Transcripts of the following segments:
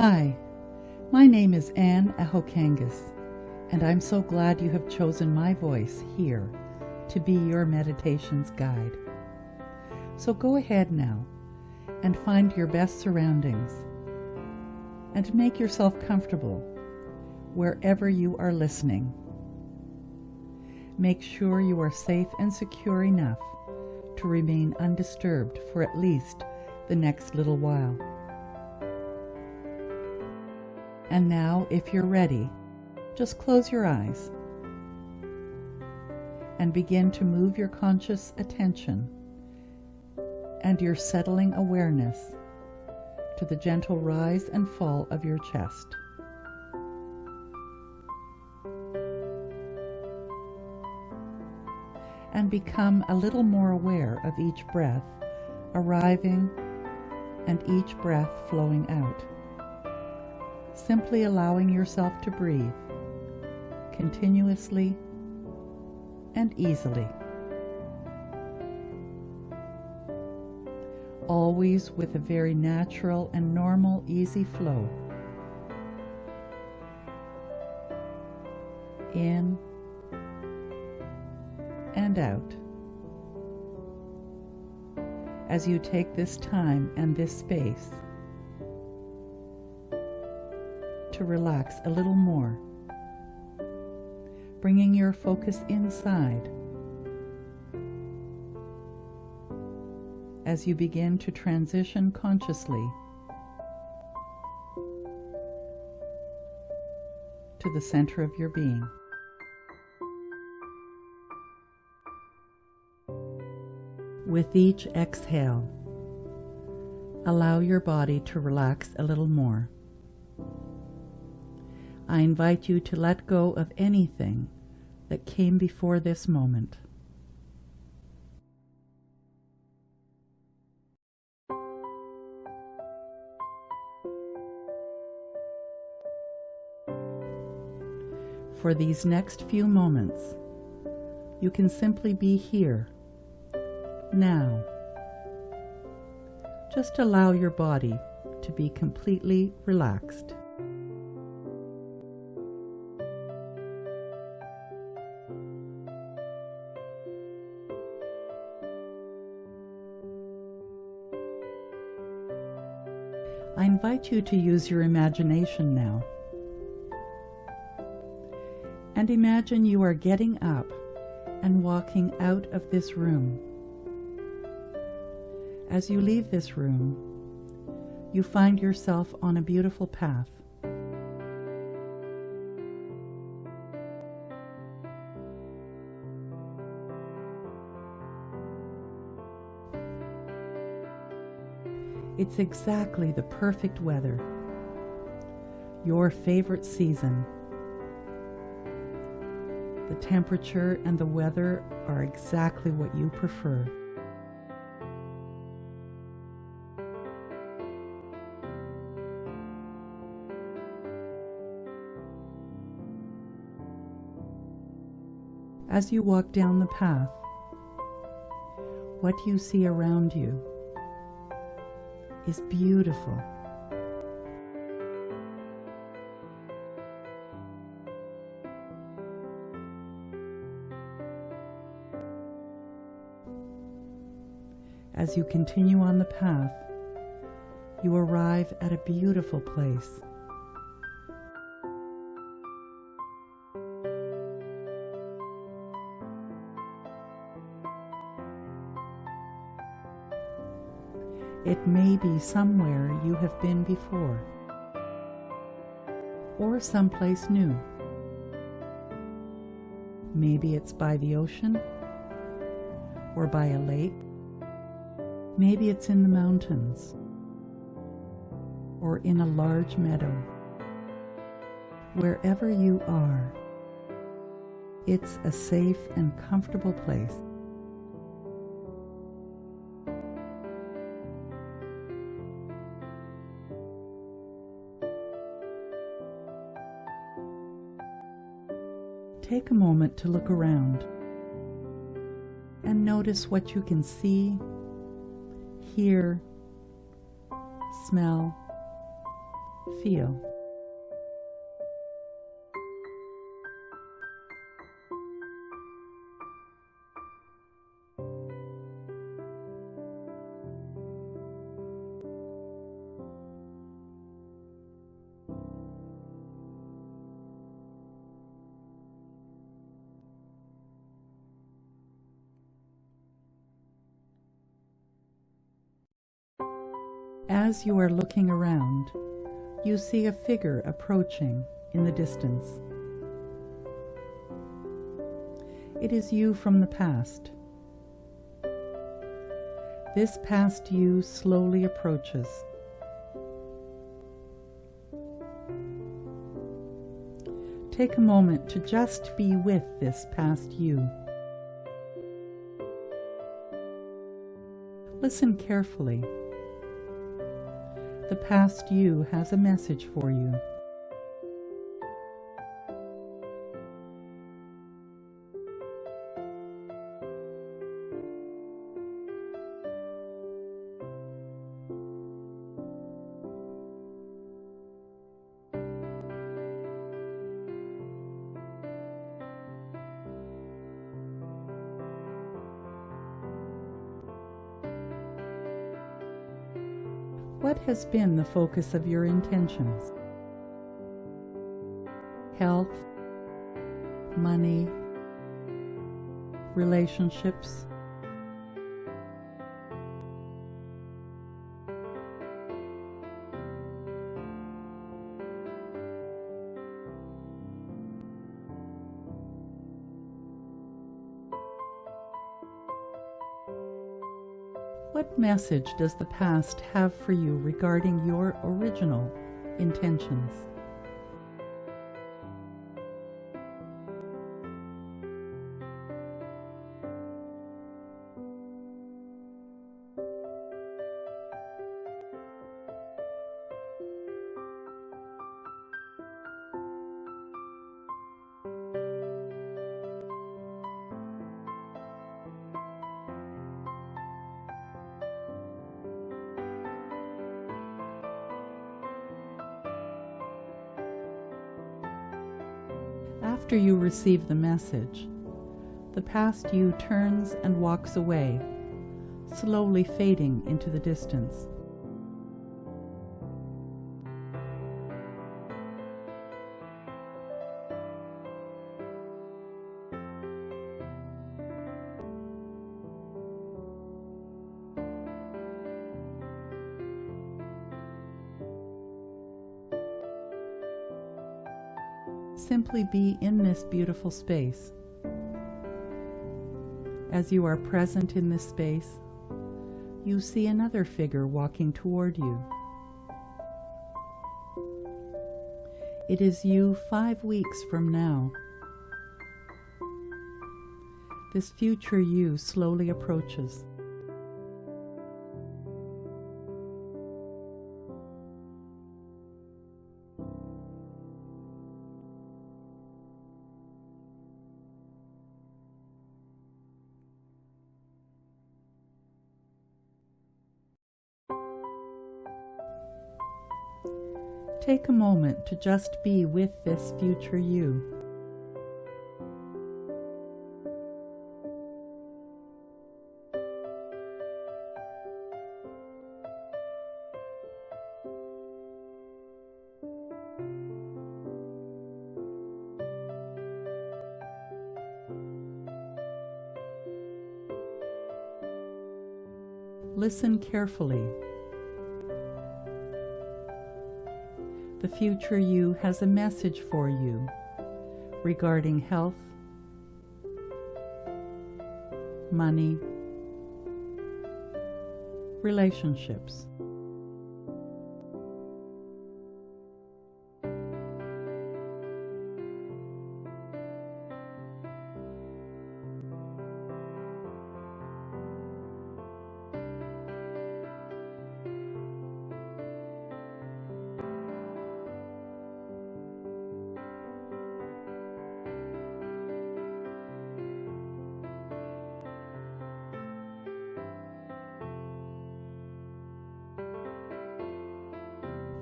Hi, my name is Anne Ahokangas, and I'm so glad you have chosen my voice here to be your meditations guide. So go ahead now and find your best surroundings and make yourself comfortable wherever you are listening. Make sure you are safe and secure enough to remain undisturbed for at least the next little while. And now, if you're ready, just close your eyes and begin to move your conscious attention and your settling awareness to the gentle rise and fall of your chest. And become a little more aware of each breath arriving and each breath flowing out. Simply allowing yourself to breathe continuously and easily. Always with a very natural and normal, easy flow. In and out. As you take this time and this space to relax a little more, bringing your focus inside as you begin to transition consciously to the center of your being. With each exhale, allow your body to relax a little more. I invite you to let go of anything that came before this moment. For these next few moments, you can simply be here, now. Just allow your body to be completely relaxed. I invite you to use your imagination now. And imagine you are getting up and walking out of this room. As you leave this room, you find yourself on a beautiful path. It's exactly the perfect weather, your favorite season. The temperature and the weather are exactly what you prefer. As you walk down the path, what you see around you is beautiful. As you continue on the path, you arrive at a beautiful place. It may be somewhere you have been before, or someplace new. Maybe it's by the ocean, or by a lake. Maybe it's in the mountains, or in a large meadow. Wherever you are, it's a safe and comfortable place. Take a moment to look around and notice what you can see, hear, smell, Feel. As you are looking around, you see a figure approaching in the distance. It is you from the past. This past you slowly approaches. Take a moment to just be with this past you. Listen carefully. The past you has a message for you. What has been the focus of your intentions? Health, money, relationships? What message does the past have for you regarding your original intentions? After you receive the message, the past you turns and walks away, slowly fading into the distance. Simply be in this beautiful space. As you are present in this space, you see another figure walking toward you. It is you 5 weeks from now. This future you slowly approaches. Take a moment to just be with this future you. Listen carefully. The future you has a message for you regarding health, money, relationships.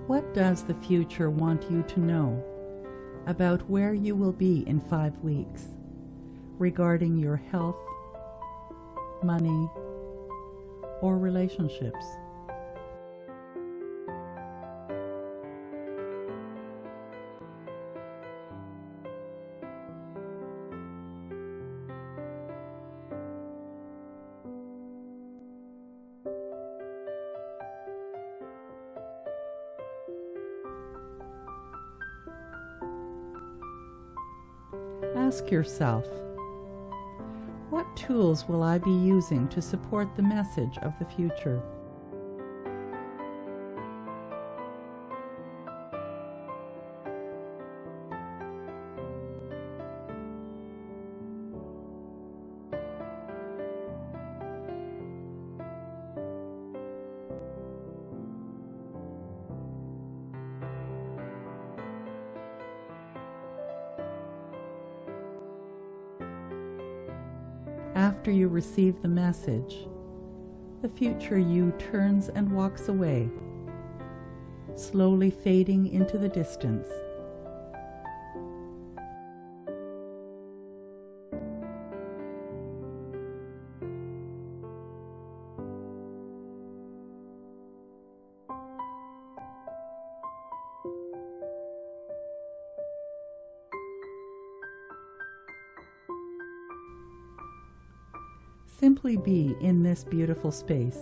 What does the future want you to know about where you will be in 5 weeks regarding your health, money, or relationships? Ask yourself, what tools will I be using to support the message of the future? After you receive the message, the future you turns and walks away, slowly fading into the distance. Simply be in this beautiful space.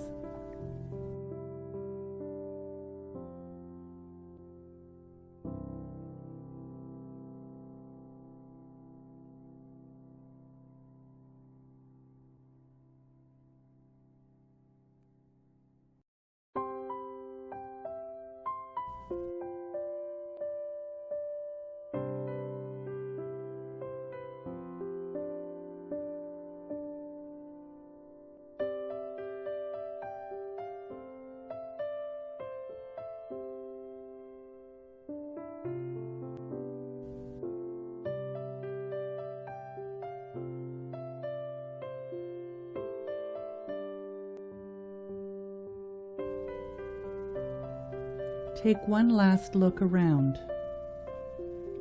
Take one last look around,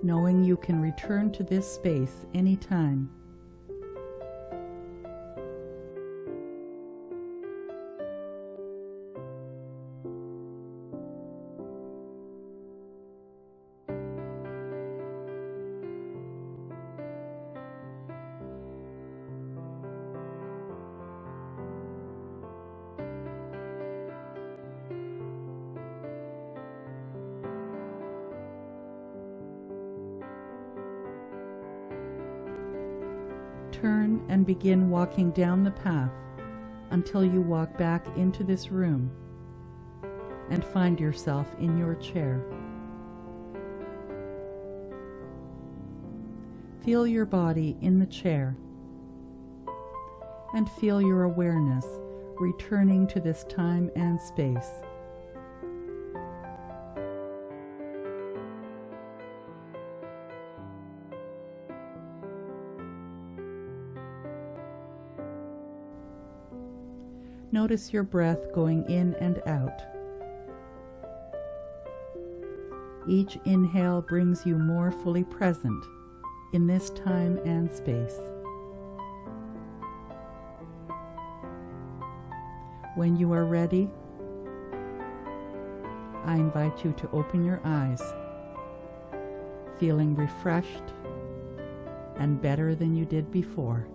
knowing you can return to this space anytime. Turn and begin walking down the path until you walk back into this room and find yourself in your chair. Feel your body in the chair and feel your awareness returning to this time and space. Notice your breath going in and out. Each inhale brings you more fully present in this time and space. When you are ready, I invite you to open your eyes, feeling refreshed and better than you did before.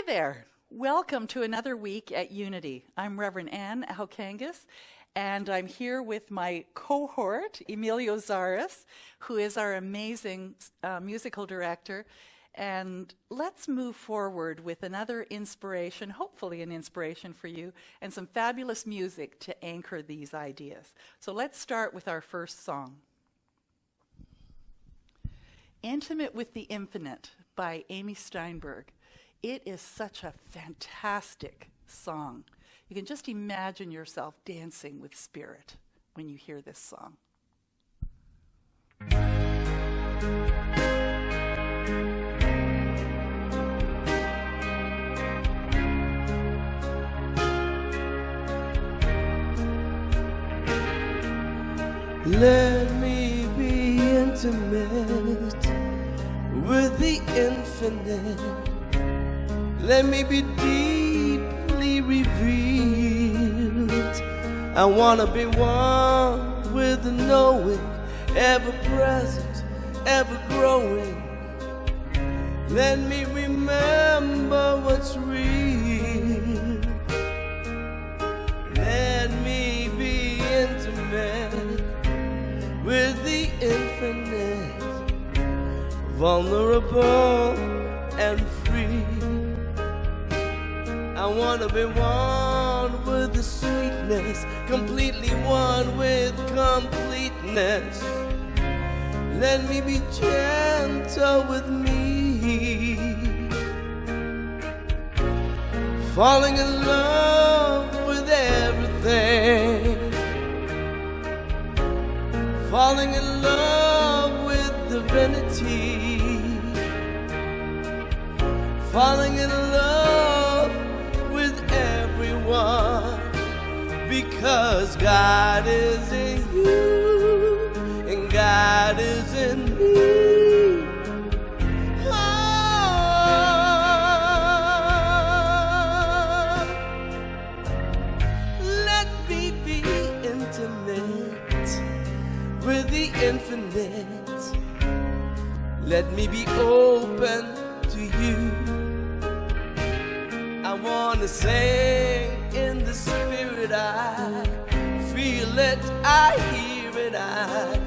there. Welcome to another week at Unity. I'm Reverend Anne Ahokangas, and I'm here with my cohort, Emilio Zaras, who is our amazing musical director. And let's move forward with another inspiration, hopefully an inspiration for you, and some fabulous music to anchor these ideas. So let's start with our first song. Intimate with the Infinite by Amy Steinberg. It is such a fantastic song. You can just imagine yourself dancing with spirit when you hear this song. Let me be intimate with the infinite. Let me be deeply revealed. I want to be one with the knowing, ever present, ever growing. Let me remember what's real. Let me be intimate with the infinite, vulnerable and free. I want to be one with the sweetness, completely one with completeness. Let me be gentle with me, falling in love with everything, falling in love with divinity, falling in love with everyone, because God is in you and God is in me. Oh, let me be intimate with the infinite. Let me be open to you. I want to sing in the spirit. I feel it, I hear it, I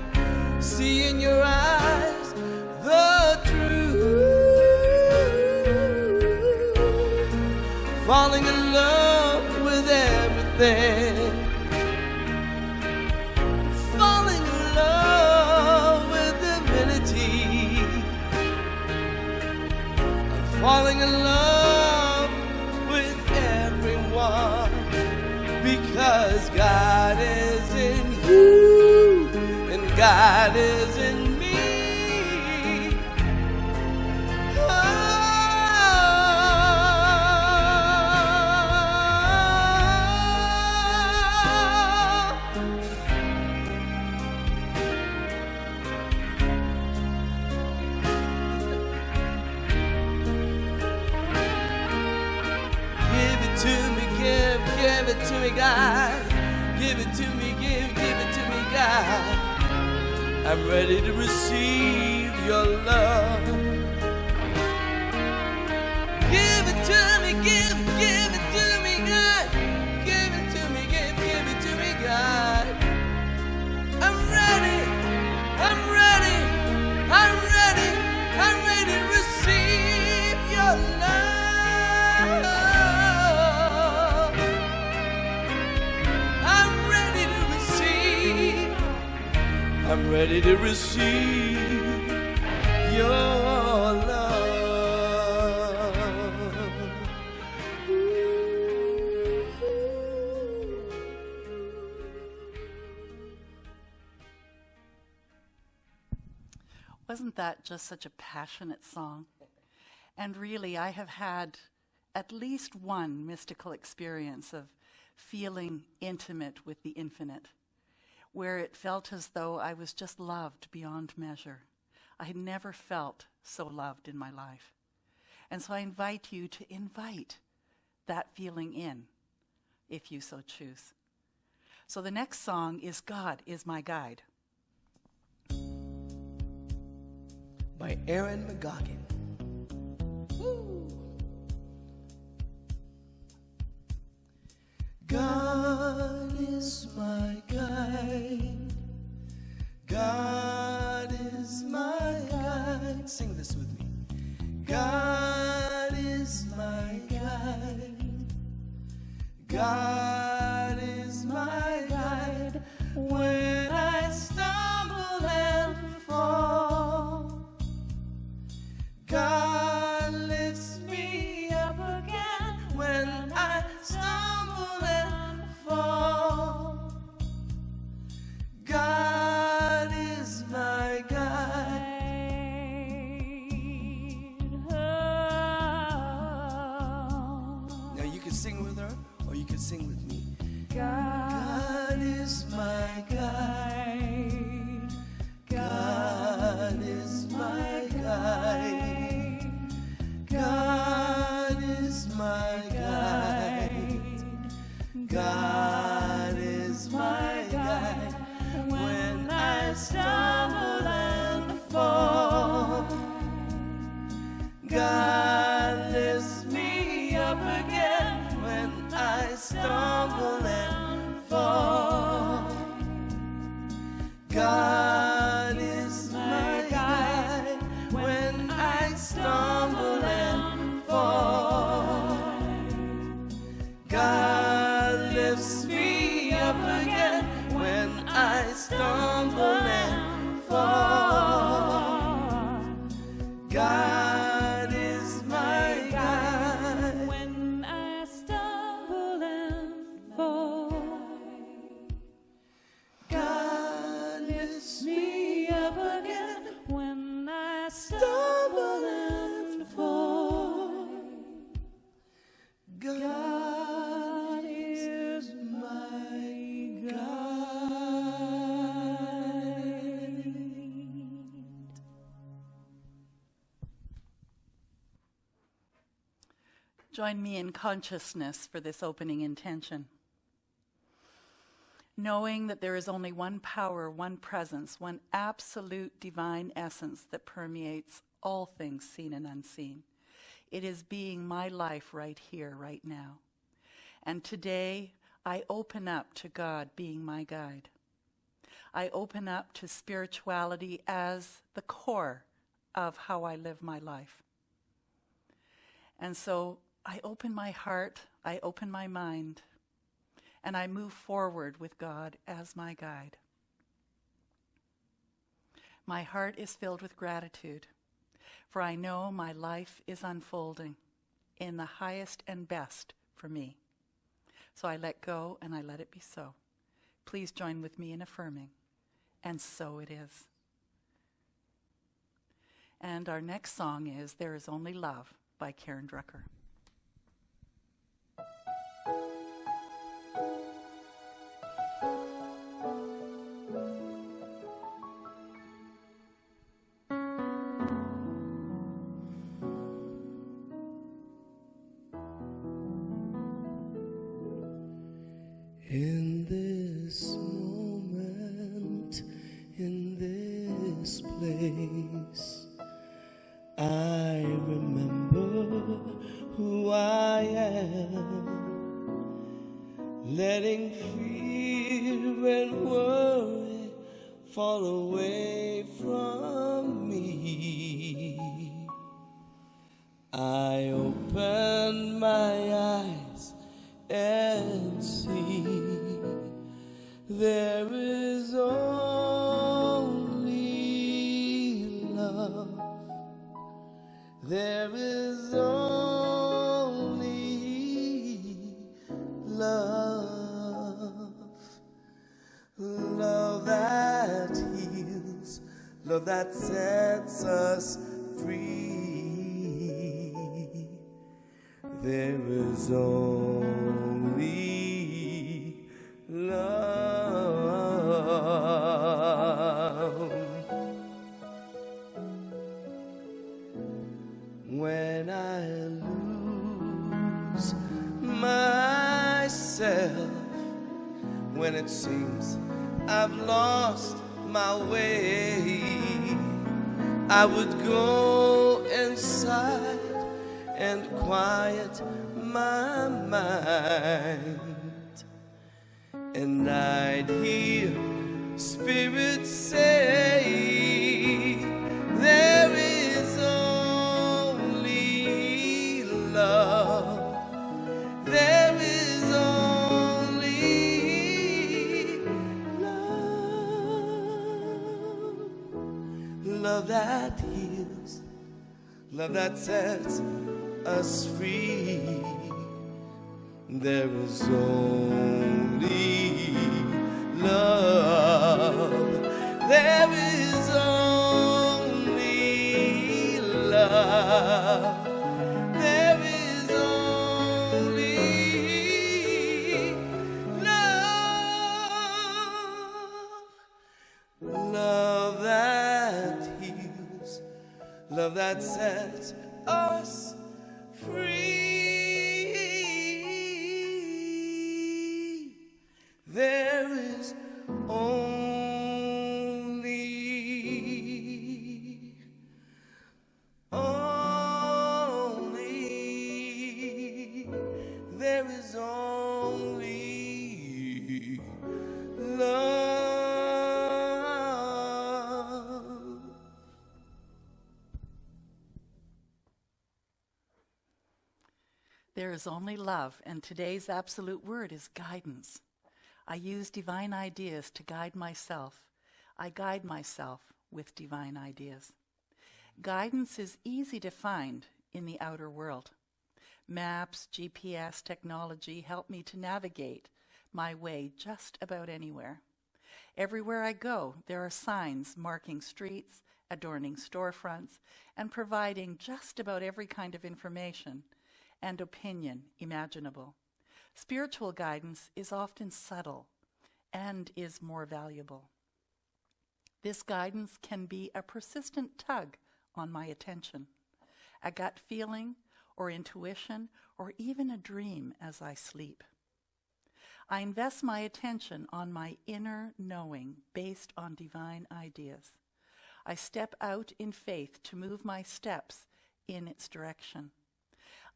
see in your eyes the truth. Falling in love with everything, falling in love with divinity, falling in love with everyone, because God is in you and God is in me. Give it to me, God. Give it to me, give it to me, God. I'm ready to receive your love. Give it to me, give it to me, God. Give it to me, give it to me, God. I'm ready, I'm ready, I'm ready, I'm ready to receive your love. I'm ready to receive your love. Wasn't that just such a passionate song? And really, I have had at least one mystical experience of feeling intimate with the infinite, where it felt as though I was just loved beyond measure. I had never felt so loved in my life. And so I invite you to invite that feeling in, if you so choose. So the next song is God is My Guide. By Aaron McGoggin. Woo. God is my guide. God is my guide. Sing this with me. God is my guide. God is my guide when I stumble and fall. God lifts me up again when I stumble and fall. God is my guide. Now you can sing with her, or you can sing with me. God is my guide. God is my guide. God is my guide. God is my guide when I stumble and fall. God lifts me up again when I stumble and fall. God is my guide when I stumble and fall. God lifts me up again when I stumble and fall. God is my guide When I stumble and fall, God lifts me up again when I stumble and fall. God is my guide. Join me in consciousness for this opening intention. Knowing that there is only one power, one presence, one absolute divine essence that permeates all things seen and unseen. It is being my life right here, right now. And today, I open up to God being my guide. I open up to spirituality as the core of how I live my life. And so I open my heart, I open my mind, and I move forward with God as my guide. My heart is filled with gratitude, for I know my life is unfolding in the highest and best for me. So I let go and I let it be so. Please join with me in affirming, and so it is. And our next song is There Is Only Love by Karen Drucker. In this moment, in this place, I remember who I am, letting fear and worry fall away from me. I open my eyes and see there is only love. There is only love. Love that heals, love that sets us free. There is only love. When I lose myself, when it seems I've lost my way, I would go inside and quiet my mind and I'd hear spirits say, there is only love. There is only love. Love that heals, love that sets us free. There is only love. There is only love. There is only love. Love that heals, love that sets us free. There is only there is only love. There is only love, and today's absolute word is guidance. I use divine ideas to guide myself. I guide myself with divine ideas. Guidance is easy to find in the outer world. Maps, GPS, technology help me to navigate my way just about anywhere. Everywhere I go, there are signs marking streets, adorning storefronts, and providing just about every kind of information and opinion imaginable. Spiritual guidance is often subtle and is more valuable. This guidance can be a persistent tug on my attention, a gut feeling or intuition, or even a dream as I sleep. I invest my attention on my inner knowing based on divine ideas. I step out in faith to move my steps in its direction.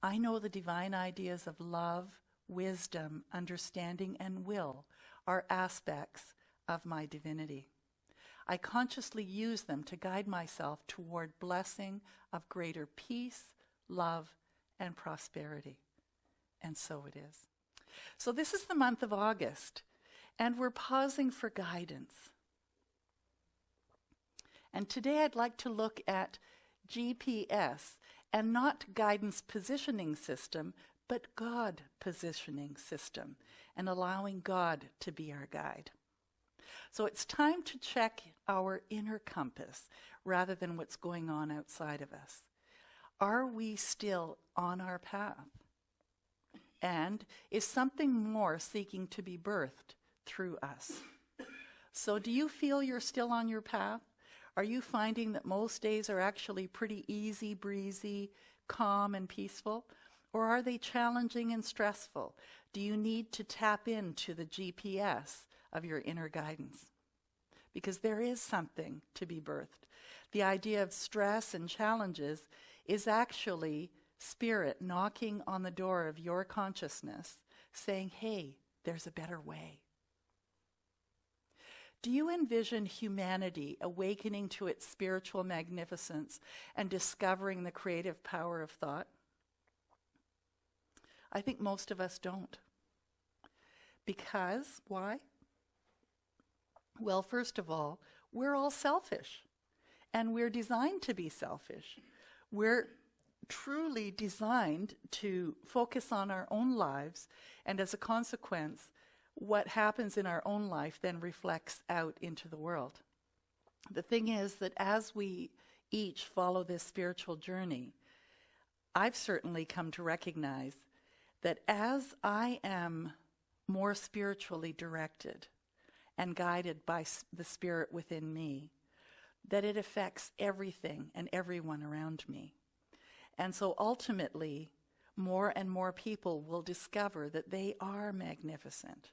I know the divine ideas of love, wisdom, understanding, and will are aspects of my divinity. I consciously use them to guide myself toward blessing of greater peace, love, and prosperity. And so it is. So this is the month of August, and we're pausing for guidance. And today I'd like to look at GPS, and not guidance positioning system, but God positioning system, and allowing God to be our guide. So it's time to check our inner compass rather than what's going on outside of us. Are we still on our path? And is something more seeking to be birthed through us? So do you feel you're still on your path? Are you finding that most days are actually pretty easy, breezy, calm, and peaceful? Or are they challenging and stressful? Do you need to tap into the GPS of your inner guidance? Because there is something to be birthed. The idea of stress and challenges is actually spirit knocking on the door of your consciousness, saying, hey, there's a better way. Do you envision humanity awakening to its spiritual magnificence and discovering the creative power of thought? I think most of us don't. Because, why? Well, first of all, we're all selfish, and we're designed to be selfish. We're truly designed to focus on our own lives, and as a consequence, what happens in our own life then reflects out into the world. The thing is that as we each follow this spiritual journey, I've certainly come to recognize that as I am more spiritually directed and guided by the Spirit within me, that it affects everything and everyone around me. And so ultimately, more and more people will discover that they are magnificent.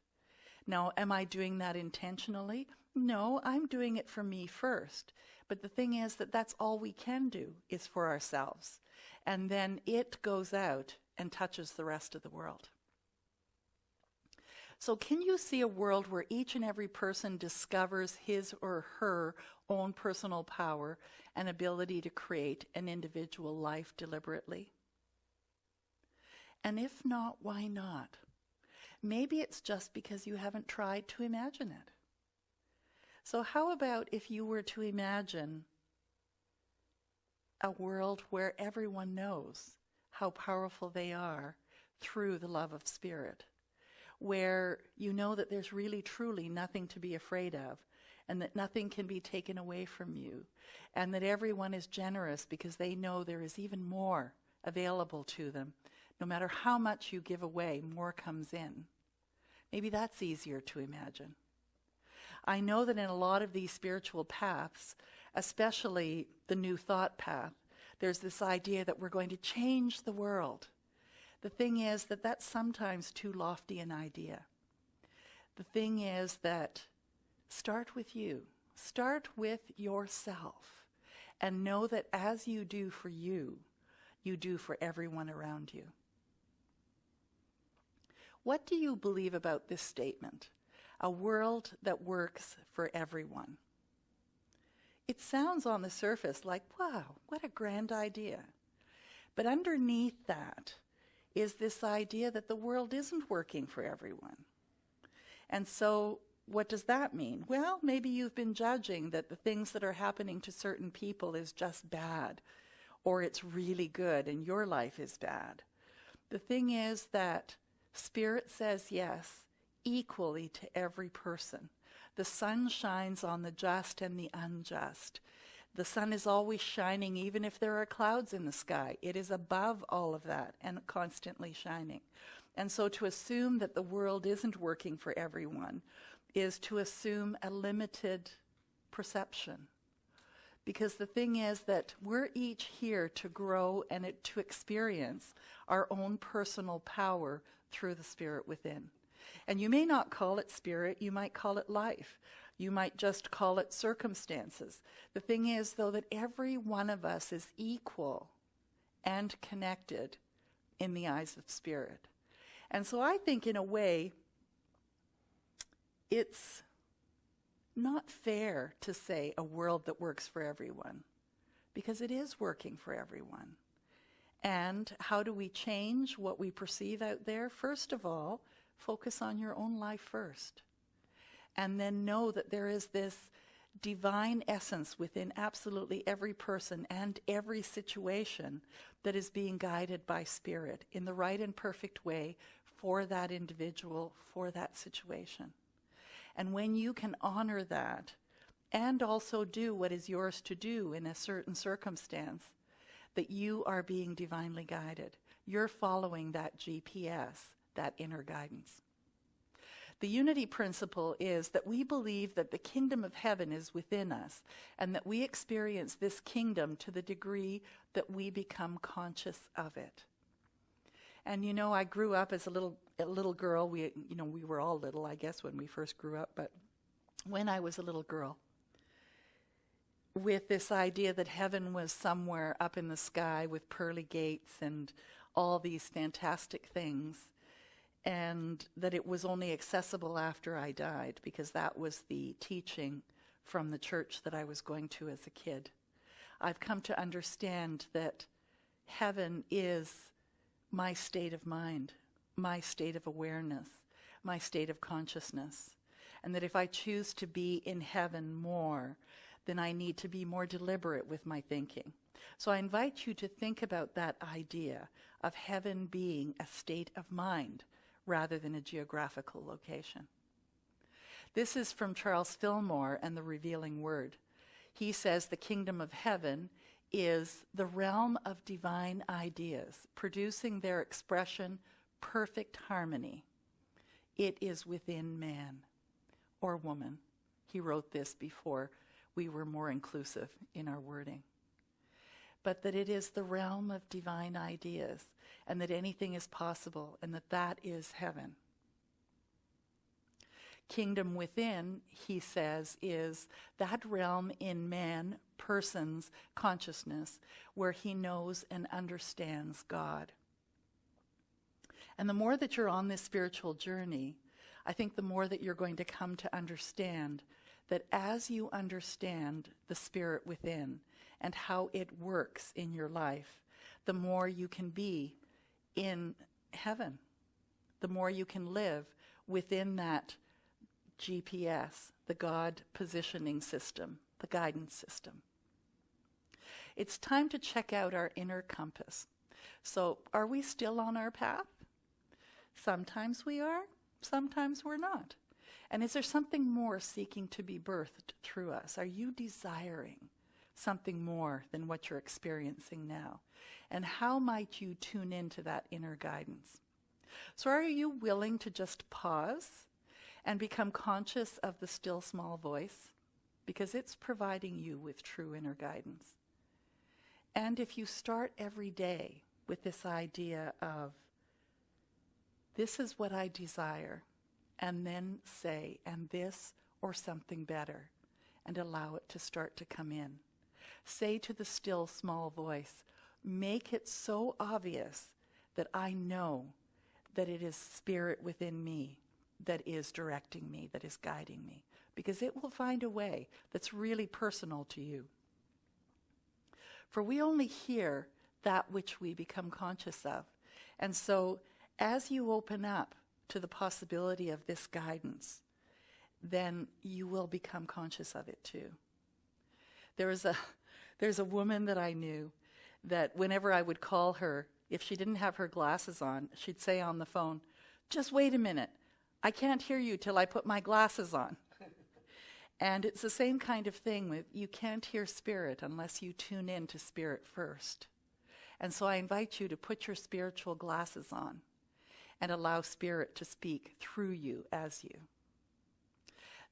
Now, am I doing that intentionally? No, I'm doing it for me first. But the thing is that that's all we can do is for ourselves. And then it goes out and touches the rest of the world. So can you see a world where each and every person discovers his or her own personal power and ability to create an individual life deliberately? And if not, why not? Maybe it's just because you haven't tried to imagine it. So how about if you were to imagine a world where everyone knows how powerful they are through the love of Spirit, where you know that there's really truly nothing to be afraid of, and that nothing can be taken away from you, and that everyone is generous because they know there is even more available to them. No matter how much you give away, more comes in. Maybe that's easier to imagine. I know that in a lot of these spiritual paths, especially the New Thought path, there's this idea that we're going to change the world. The thing is that that's sometimes too lofty an idea. The thing is that start with you. Start with yourself. And know that as you do for you, you do for everyone around you. What do you believe about this statement? A world that works for everyone. It sounds on the surface like, wow, what a grand idea. But underneath that is this idea that the world isn't working for everyone. And so what does that mean? Well, maybe you've been judging that the things that are happening to certain people is just bad, or it's really good and your life is bad. The thing is that Spirit says yes equally to every person. The sun shines on the just and the unjust. The sun is always shining even if there are clouds in the sky. It is above all of that and constantly shining. And so to assume that the world isn't working for everyone is to assume a limited perception. Because the thing is that we're each here to grow and to experience our own personal power through the Spirit within. And you may not call it spirit, you might call it life. You might just call it circumstances. The thing is, though, that every one of us is equal and connected in the eyes of Spirit. And so I think, in a way, it's not fair to say a world that works for everyone, because it is working for everyone. And how do we change what we perceive out there? First of all, focus on your own life first. And then know that there is this divine essence within absolutely every person and every situation that is being guided by Spirit in the right and perfect way for that individual, for that situation. And when you can honor that and also do what is yours to do in a certain circumstance, that you are being divinely guided. You're following that GPS, that inner guidance. The unity principle is that we believe that the kingdom of heaven is within us and that we experience this kingdom to the degree that we become conscious of it. And you know, I grew up as a little girl. We were all little, I guess, when we first grew up, but when I was a little girl, with this idea that heaven was somewhere up in the sky with pearly gates and all these fantastic things, and that it was only accessible after I died, because that was the teaching from the church that I was going to as a kid. I've come to understand that heaven is my state of mind, my state of awareness, my state of consciousness, and that if I choose to be in heaven more, then I need to be more deliberate with my thinking. So I invite you to think about that idea of heaven being a state of mind rather than a geographical location. This is from Charles Fillmore and the Revealing Word. He says the kingdom of heaven is the realm of divine ideas, producing their expression perfect harmony. It is within man or woman. He wrote this before we were more inclusive in our wording. But that it is the realm of divine ideas, and that anything is possible, and that that is heaven. Kingdom within, he says, is that realm in man, person's consciousness, where he knows and understands God. And the more that you're on this spiritual journey, I think the more that you're going to come to understand that as you understand the spirit within and how it works in your life, the more you can be in heaven, the more you can live within that GPS, the God positioning system, the guidance system. It's time to check out our inner compass. So, are we still on our path? Sometimes we are, sometimes we're not. And is there something more seeking to be birthed through us? Are you desiring something more than what you're experiencing now? And how might you tune into that inner guidance? So are you willing to just pause and become conscious of the still small voice? Because it's providing you with true inner guidance. And if you start every day with this idea of, this is what I desire, and then say, and this or something better, and allow it to start to come in. Say to the still small voice, make it so obvious that I know that it is spirit within me that is directing me, that is guiding me, because it will find a way that's really personal to you. For we only hear that which we become conscious of. And so as you open up to the possibility of this guidance, then you will become conscious of it too. There's a woman that I knew that whenever I would call her, if she didn't have her glasses on, she'd say on the phone, just wait a minute, I can't hear you till I put my glasses on. And it's the same kind of thing with, you can't hear spirit unless you tune in to spirit first. And so I invite you to put your spiritual glasses on and allow spirit to speak through you as you.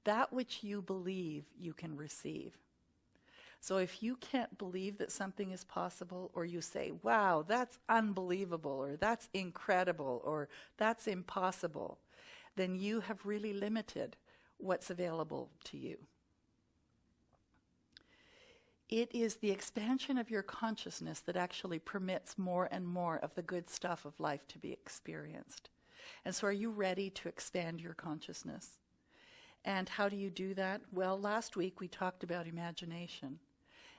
That which you believe you can receive. So if you can't believe that something is possible, or you say, wow, that's unbelievable, or that's incredible, or that's impossible, then you have really limited what's available to you. It is the expansion of your consciousness that actually permits more and more of the good stuff of life to be experienced. And so are you ready to expand your consciousness? And how do you do that? Well, last week we talked about imagination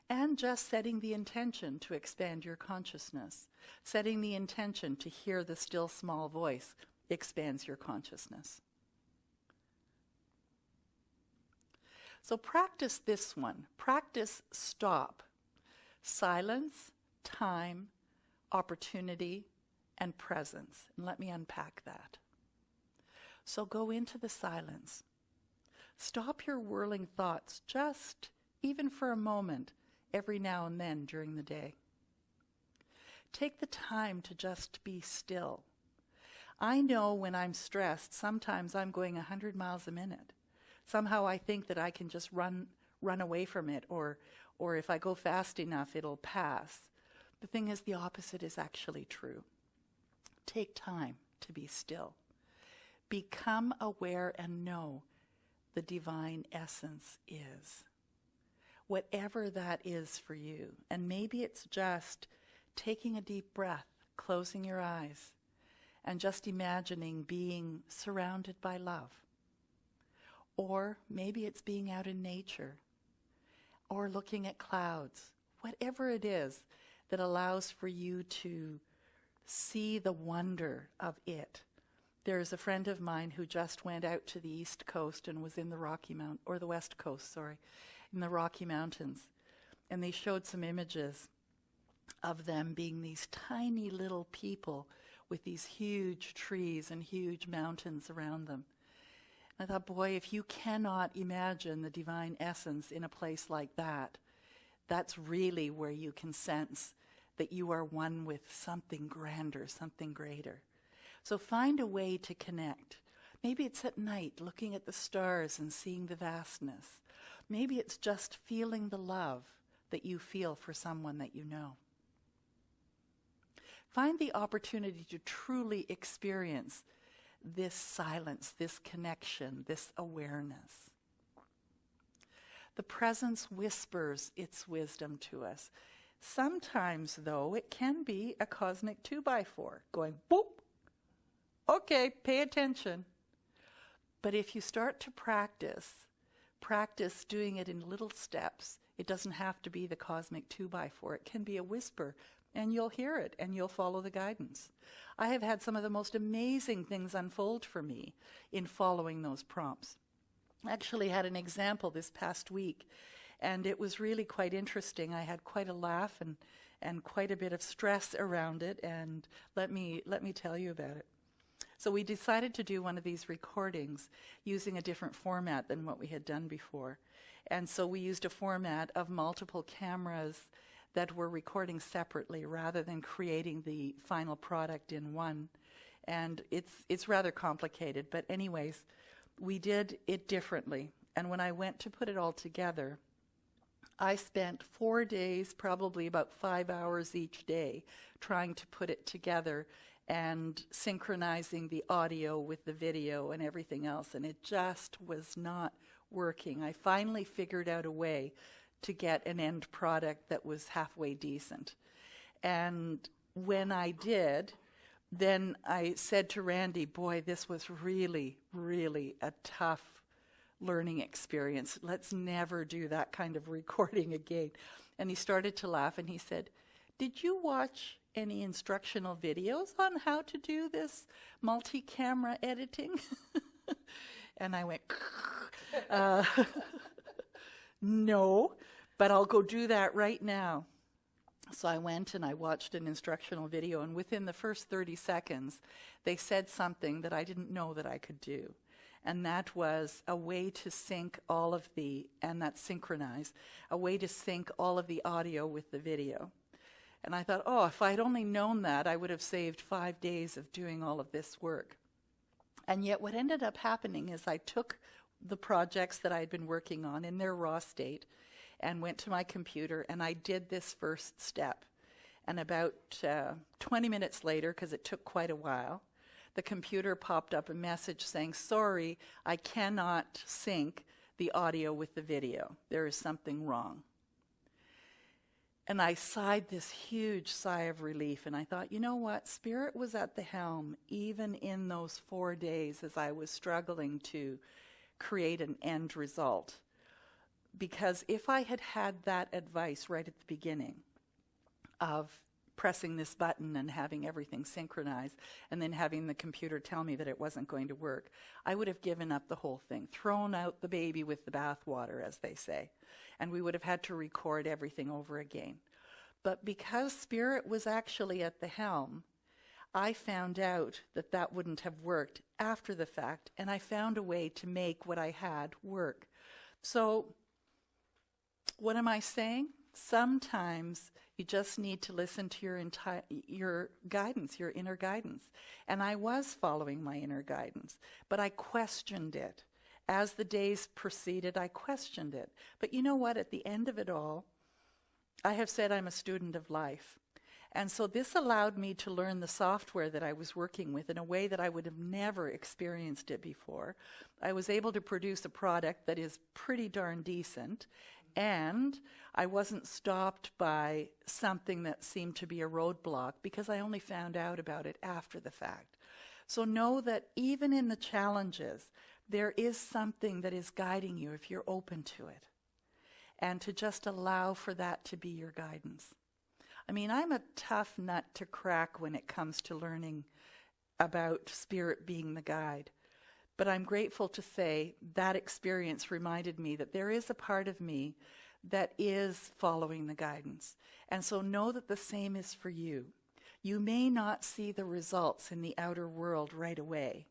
and just setting the intention to expand your consciousness. Setting the intention to hear the still small voice expands your consciousness. So practice this one. Practice stop, silence, time, opportunity, and presence. And let me unpack that. So go into the silence. Stop your whirling thoughts just even for a moment every now and then during the day. Take the time to just be still. I know when I'm stressed, sometimes I'm going 100 miles a minute. Somehow I think that I can just run away from it, or if I go fast enough, it'll pass. The thing is, the opposite is actually true. Take time to be still. Become aware and know the divine essence is. Whatever that is for you. And maybe it's just taking a deep breath, closing your eyes, and just imagining being surrounded by love. Or maybe it's being out in nature, or looking at clouds. Whatever it is that allows for you to see the wonder of it. There's a friend of mine who just went out to the East Coast and was in the the West Coast, in the Rocky Mountains. And they showed some images of them being these tiny little people with these huge trees and huge mountains around them. I thought, boy, if you cannot imagine the divine essence in a place like that, that's really where you can sense that you are one with something grander, something greater. So find a way to connect. Maybe it's at night, looking at the stars and seeing the vastness. Maybe it's just feeling the love that you feel for someone that you know. Find the opportunity to truly experience this silence, this connection, this awareness. The presence whispers its wisdom to us. Sometimes, though, it can be a cosmic 2x4 going boop. Okay, pay attention. But if you start to practice doing it in little steps, it doesn't have to be the cosmic 2x4. It can be a whisper, and you'll hear it, and you'll follow the guidance. I have had some of the most amazing things unfold for me in following those prompts. I actually had an example this past week, and it was really quite interesting. I had quite a laugh and quite a bit of stress around it, and let me tell you about it. So we decided to do one of these recordings using a different format than what we had done before. And so we used a format of multiple cameras that were recording separately rather than creating the final product in one. And it's rather complicated, but anyways, we did it differently. And when I went to put it all together, I spent 4 days, probably about 5 hours each day, trying to put it together and synchronizing the audio with the video and everything else, and it just was not working. I finally figured out a way to get an end product that was halfway decent. And when I did, then I said to Randy, boy, this was really, really a tough learning experience. Let's never do that kind of recording again. And he started to laugh, and he said, did you watch any instructional videos on how to do this multi-camera editing? And I went, no, but I'll go do that right now. So I went and I watched an instructional video, and within the first 30 seconds, they said something that I didn't know that I could do. And that was a way to sync all of and that's synchronize, a way to sync all of the audio with the video. And I thought, oh, if I'd only known that, I would have saved 5 days of doing all of this work. And yet what ended up happening is I took the projects that I'd been working on in their raw state and went to my computer, and I did this first step. And about 20 minutes later, because it took quite a while, the computer popped up a message saying, sorry, I cannot sync the audio with the video. There is something wrong. And I sighed this huge sigh of relief, and I thought, you know what? Spirit was at the helm even in those 4 days as I was struggling to create an end result. Because if I had had that advice right at the beginning of pressing this button and having everything synchronized and then having the computer tell me that it wasn't going to work, I would have given up the whole thing, thrown out the baby with the bathwater, as they say, and we would have had to record everything over again. But because Spirit was actually at the helm, I found out that that wouldn't have worked after the fact, and I found a way to make what I had work. So what am I saying? Sometimes you just need to listen to your guidance, your inner guidance. And I was following my inner guidance, but I questioned it. As the days proceeded, I questioned it. But you know what? At the end of it all, I have said I'm a student of life. And so this allowed me to learn the software that I was working with in a way that I would have never experienced it before. I was able to produce a product that is pretty darn decent, and I wasn't stopped by something that seemed to be a roadblock because I only found out about it after the fact. So know that even in the challenges, there is something that is guiding you if you're open to it, and to just allow for that to be your guidance. I mean, I'm a tough nut to crack when it comes to learning about Spirit being the guide. But I'm grateful to say that experience reminded me that there is a part of me that is following the guidance. And so know that the same is for you. You may not see the results in the outer world right away,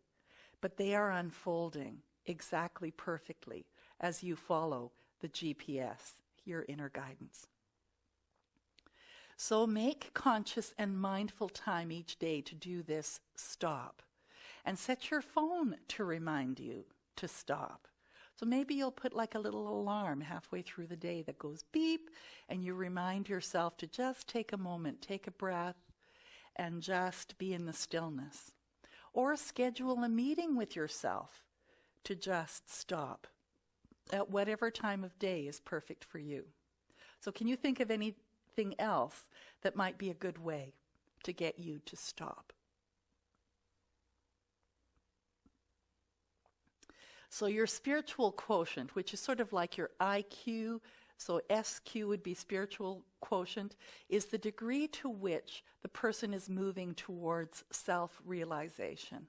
but they are unfolding exactly perfectly as you follow the GPS, your inner guidance. So make conscious and mindful time each day to do this stop. And set your phone to remind you to stop. So maybe you'll put like a little alarm halfway through the day that goes beep, and you remind yourself to just take a moment, take a breath, and just be in the stillness. Or schedule a meeting with yourself to just stop at whatever time of day is perfect for you. So can you think of anything else that might be a good way to get you to stop? So your spiritual quotient, which is sort of like your IQ, so SQ would be spiritual quotient, is the degree to which the person is moving towards self-realization.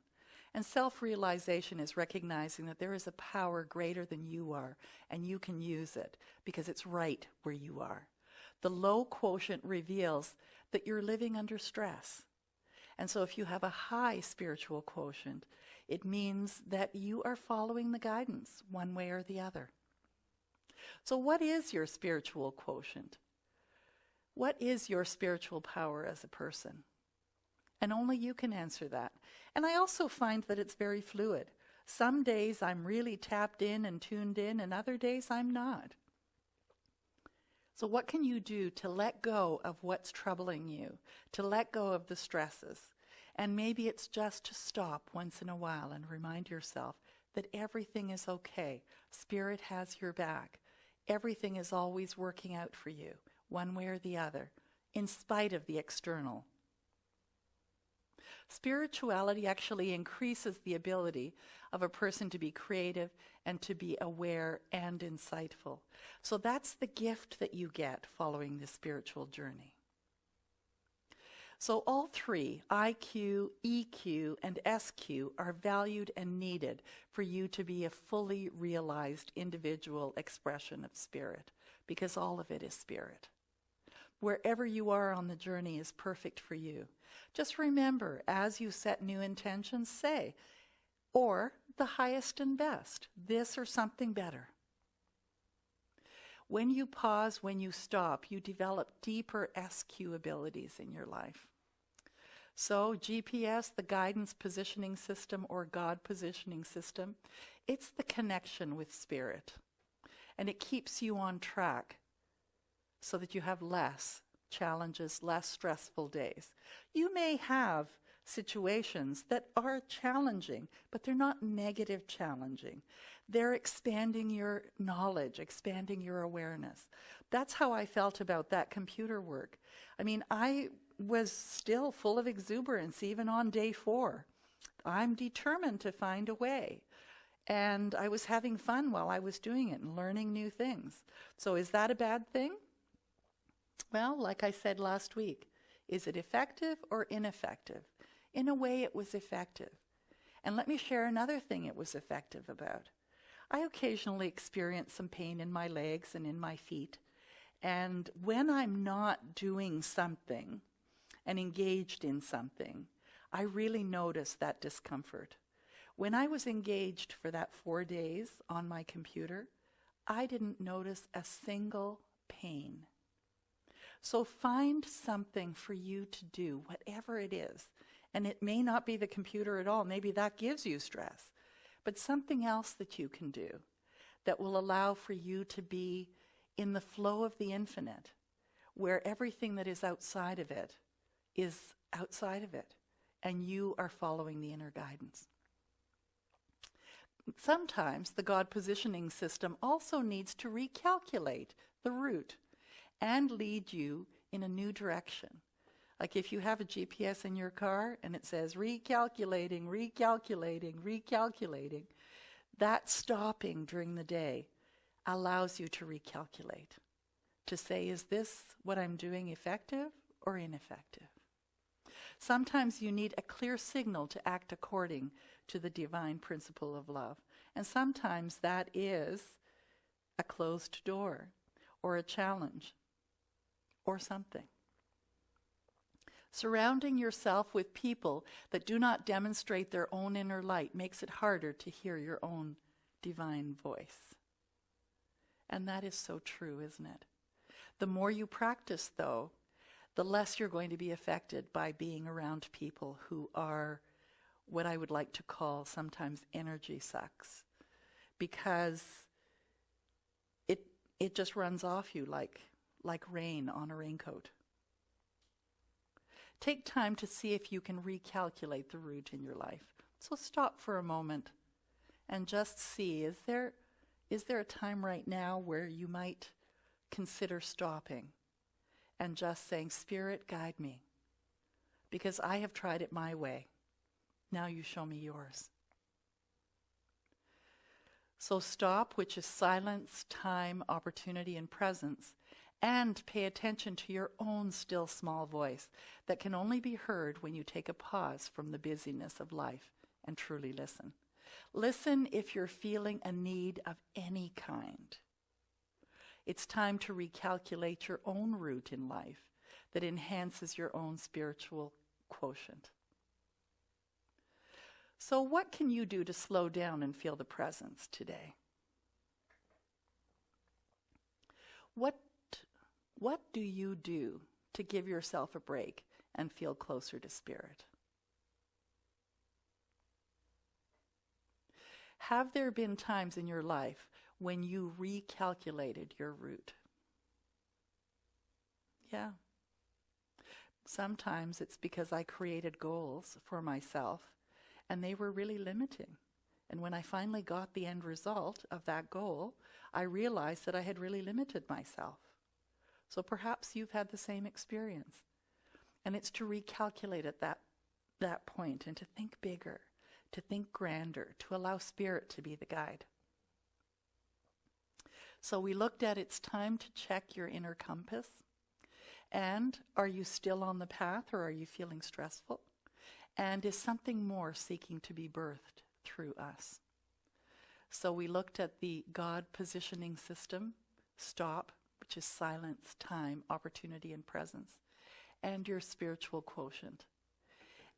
And self-realization is recognizing that there is a power greater than you are, and you can use it because it's right where you are. The low quotient reveals that you're living under stress. And so if you have a high spiritual quotient, it means that you are following the guidance one way or the other. So what is your spiritual quotient? What is your spiritual power as a person? And only you can answer that. And I also find that it's very fluid. Some days I'm really tapped in and tuned in, and other days I'm not. So what can you do to let go of what's troubling you, to let go of the stresses? And maybe it's just to stop once in a while and remind yourself that everything is okay. Spirit has your back. Everything is always working out for you, one way or the other, in spite of the external. Spirituality actually increases the ability of a person to be creative and to be aware and insightful. So that's the gift that you get following this spiritual journey. So all three, IQ, EQ, and SQ, are valued and needed for you to be a fully realized individual expression of spirit, because all of it is spirit. Wherever you are on the journey is perfect for you. Just remember, as you set new intentions, say, or the highest and best, this or something better. When you pause, when you stop, you develop deeper SQ abilities in your life. So GPS, the guidance positioning system or God positioning system, it's the connection with spirit. And it keeps you on track so that you have less challenges, less stressful days. You may have situations that are challenging, but they're not negative challenging. They're expanding your knowledge, expanding your awareness. That's how I felt about that computer work. I mean, I was still full of exuberance even on day 4. I'm determined to find a way. And I was having fun while I was doing it and learning new things. So is that a bad thing? Well, like I said last week, is it effective or ineffective? In a way, it was effective. And let me share another thing it was effective about. I occasionally experience some pain in my legs and in my feet. And when I'm not doing something and engaged in something, I really notice that discomfort. When I was engaged for that 4 days on my computer, I didn't notice a single pain. So find something for you to do, whatever it is. And it may not be the computer at all. Maybe that gives you stress. But something else that you can do that will allow for you to be in the flow of the infinite, where everything that is outside of it is outside of it, and you are following the inner guidance. Sometimes the God positioning system also needs to recalculate the route and lead you in a new direction. Like if you have a GPS in your car and it says recalculating, recalculating, recalculating, that stopping during the day allows you to recalculate, to say, is this what I'm doing effective or ineffective? Sometimes you need a clear signal to act according to the divine principle of love. And sometimes that is a closed door or a challenge or something. Surrounding yourself with people that do not demonstrate their own inner light makes it harder to hear your own divine voice. And that is so true, isn't it? The more you practice, though, the less you're going to be affected by being around people who are what I would like to call sometimes energy sucks, because it just runs off you like rain on a raincoat. Take time to see if you can recalculate the route in your life. So stop for a moment and just see, is there a time right now where you might consider stopping and just saying, Spirit, guide me, because I have tried it my way. Now you show me yours. So stop, which is silence, time, opportunity, and presence, and pay attention to your own still small voice that can only be heard when you take a pause from the busyness of life and truly listen. Listen if you're feeling a need of any kind. It's time to recalculate your own route in life that enhances your own spiritual quotient. So what can you do to slow down and feel the presence today? What do you do to give yourself a break and feel closer to Spirit? Have there been times in your life when you recalculated your route? Yeah. Sometimes it's because I created goals for myself and they were really limiting. And when I finally got the end result of that goal, I realized that I had really limited myself. So perhaps you've had the same experience. And it's to recalculate at that point and to think bigger, to think grander, to allow Spirit to be the guide. So we looked at it's time to check your inner compass. And are you still on the path, or are you feeling stressful? And is something more seeking to be birthed through us? So we looked at the God positioning system, stop, which is silence, time, opportunity, and presence, and your spiritual quotient.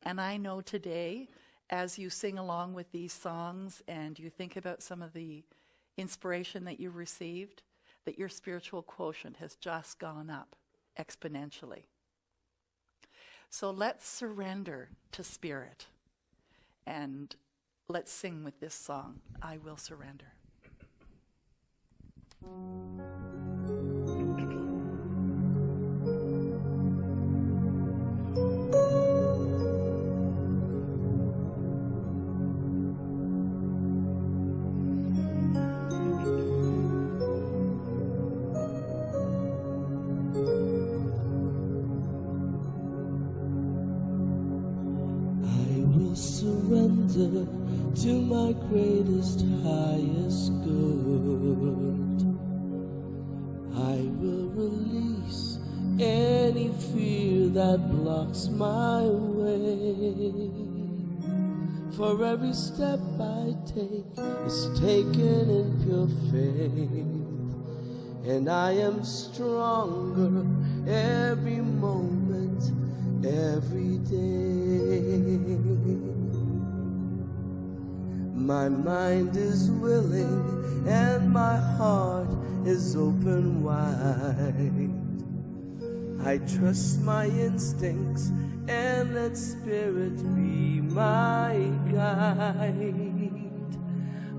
And I know today, as you sing along with these songs and you think about some of the inspiration that you received, that your spiritual quotient has just gone up exponentially. So let's surrender to Spirit and let's sing with this song, I Will Surrender. Surrender to my greatest, highest good. I will release any fear that blocks my way. For every step I take is taken in pure faith, and I am stronger every moment, every day. My mind is willing and my heart is open wide. I trust my instincts and let Spirit be my guide.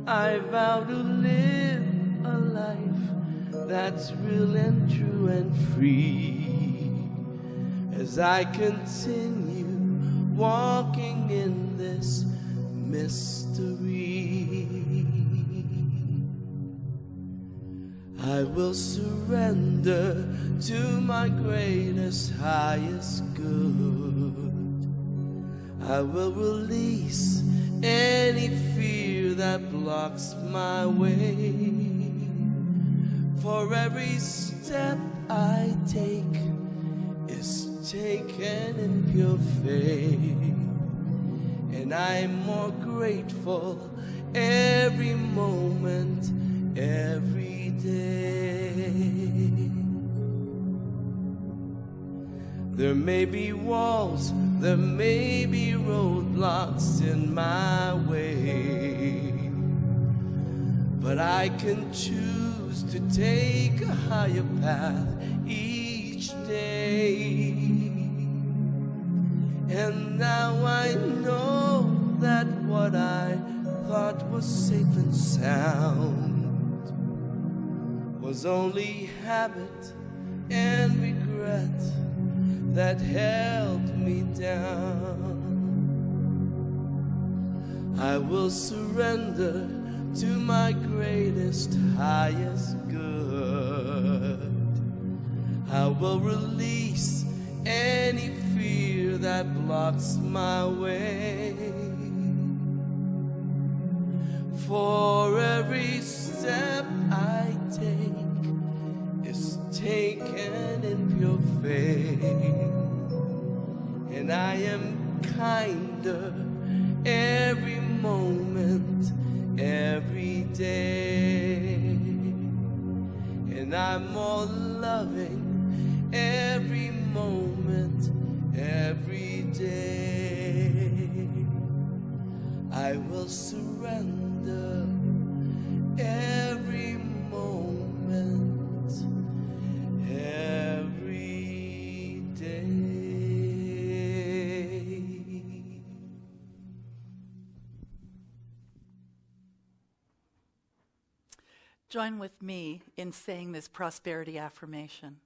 I vow to live a life that's real and true and free, as I continue walking in this mystery. I will surrender to my greatest, highest good. I will release any fear that blocks my way. For every step I take is taken in pure faith, and I'm more grateful every moment, every day. There may be walls, there may be roadblocks in my way, but I can choose to take a higher path each day. And now I know that what I thought was safe and sound was only habit and regret that held me down. I will surrender to my greatest, highest good. I will release any fear that blocks my way. For every step I take is taken in pure faith, and I am kinder every moment, every day, and I'm more loving every moment, every day. I will surrender every moment, every day. Join with me in saying this prosperity affirmation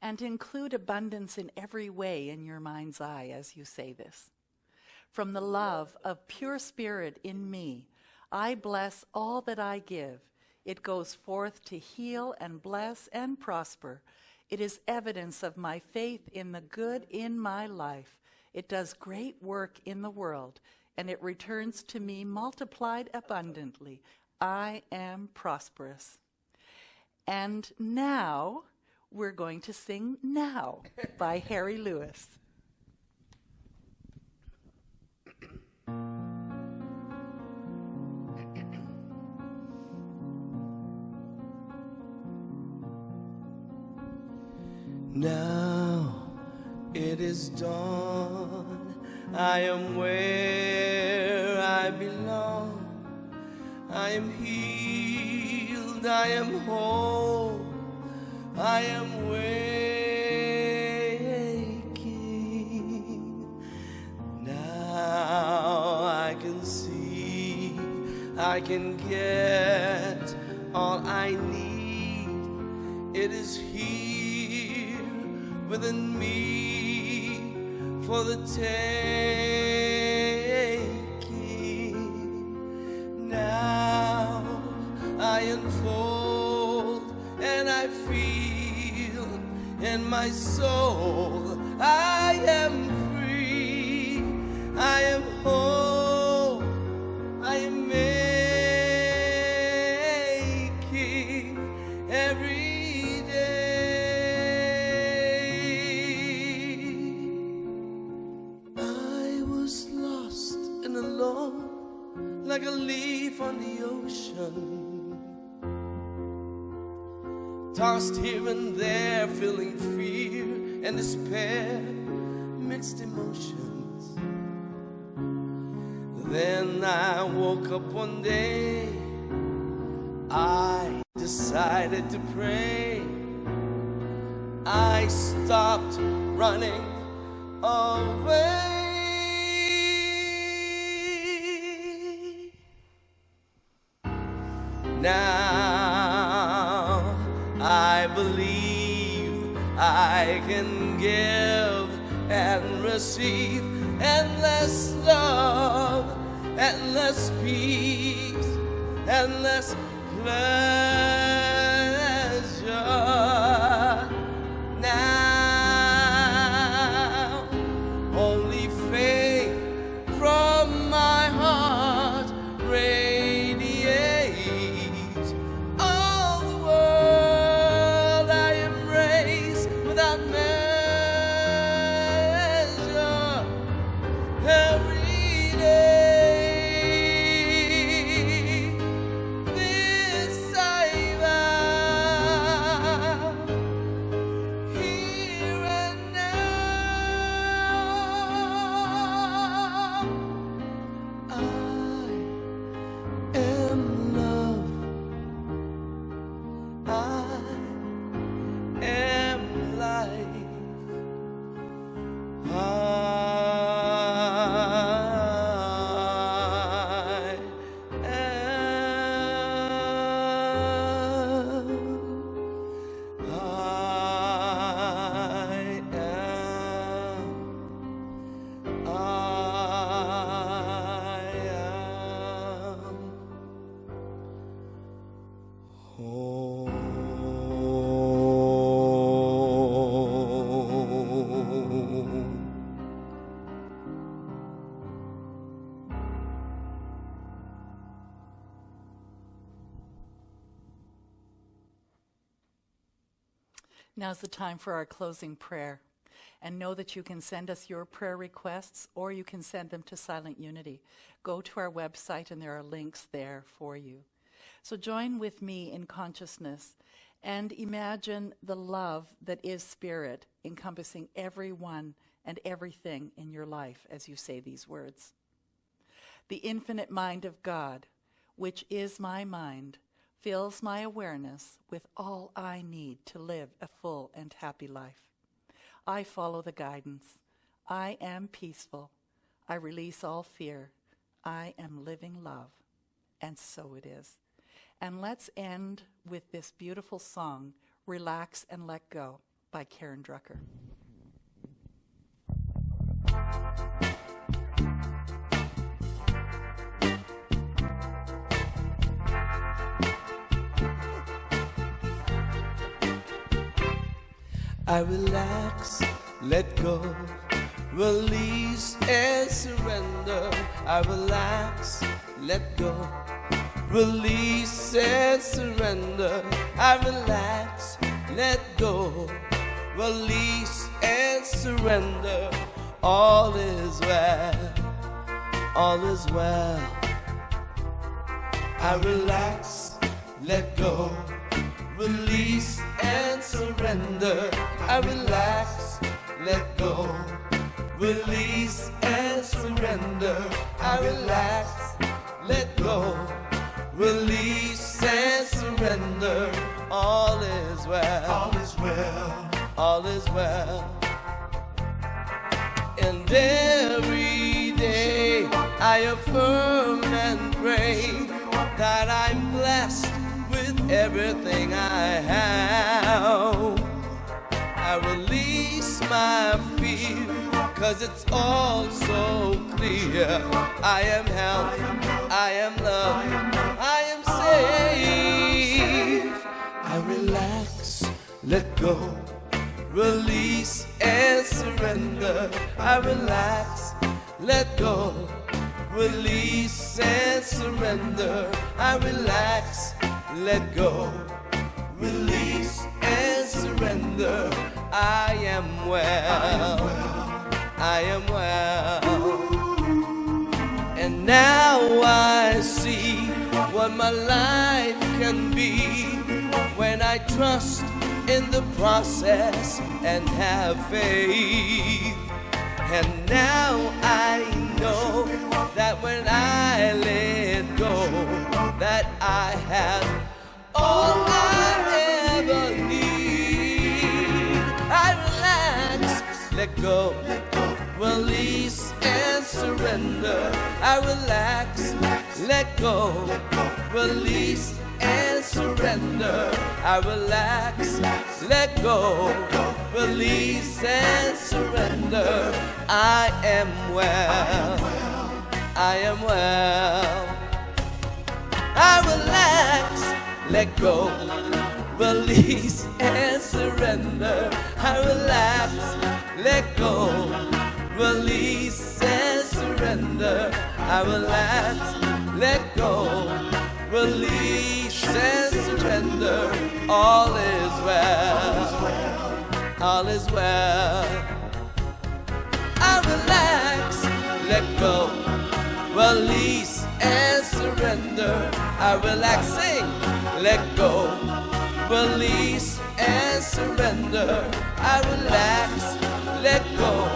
and include abundance in every way in your mind's eye as you say this. From the love of pure spirit in me, I bless all that I give. It goes forth to heal and bless and prosper. It is evidence of my faith in the good in my life. It does great work in the world, and it returns to me multiplied abundantly. I am prosperous. And now we're going to sing Now by Harry Lewis. Now it is dawn, I am where I belong. I am healed, I am whole, I am waking. Now I can see, I can get all I need. It is here within me for the taking. Now I unfold and I feel in my soul I am free, I am whole, I am making every day. I was lost and alone like a leaf on the ocean, tossed here and there, feeling fear and despair, mixed emotions. Then I woke up one day, I decided to pray. I stopped running away. Now I believe I can give and receive endless love, endless peace, endless pleasure. Now only faith from my heart radiates all the world I embrace without measure every day. This I vow, here and now. I am love. I am life. I Now's the time for our closing prayer. And know that you can send us your prayer requests or you can send them to Silent Unity. Go to our website and there are links there for you. So join with me in consciousness and imagine the love that is Spirit encompassing everyone and everything in your life as you say these words. The infinite mind of God, which is my mind, fills my awareness with all I need to live a full and happy life. I follow the guidance. I am peaceful. I release all fear. I am living love. And so it is. And let's end with this beautiful song, Relax and Let Go, by Karen Drucker. I relax, let go, release and surrender. I relax, let go, release and surrender. I relax, let go, release and surrender. All is well, all is well. I relax, let go, release and surrender. I relax, let go, release and surrender. I relax, let go, release and surrender. All is well, all is well, all is well. And every day I affirm and pray that I'm blessed with everything I have. I release my fear, 'cause it's all so clear. I am held, I am loved, I am safe. I relax, let go, release and surrender. I relax, let go, release and surrender. I relax, let go, release and surrender. I am well, I am well. And now I see what my life can be when I trust in the process and have faith. And now I know that when I let go, that I have all I ever need. I relax, let go, release and surrender. I relax, let go, release and surrender. I relax, let go, release and surrender. I am well, I am well. I relax, let go, release and surrender. I relax, let go, release and surrender. I relax, let go, release and surrender. All is well, all is well. I relax, let go, release and surrender. I relax, sing, let go, release and surrender. I relax, let go,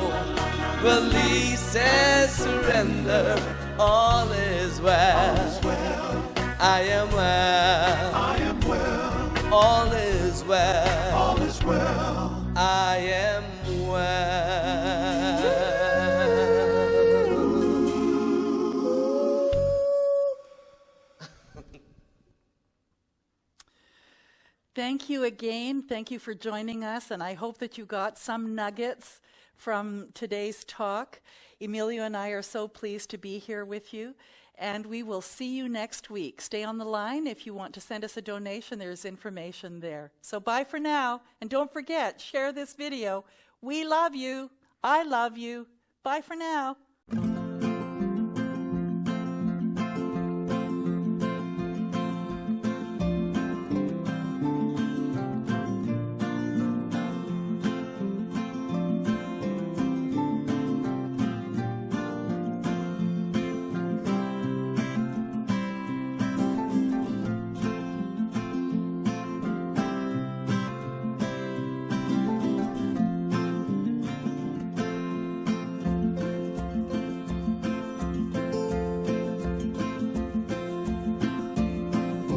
release and surrender. All is well, I am well, I am well. All is well, all is well. I am well. Thank you again. Thank you for joining us, and I hope that you got some nuggets from today's talk. Emilio and I are so pleased to be here with you, and we will see you next week. Stay on the line. If you want to send us a donation, there's information there. So bye for now, and don't forget, share this video. We love you. I love you. Bye for now.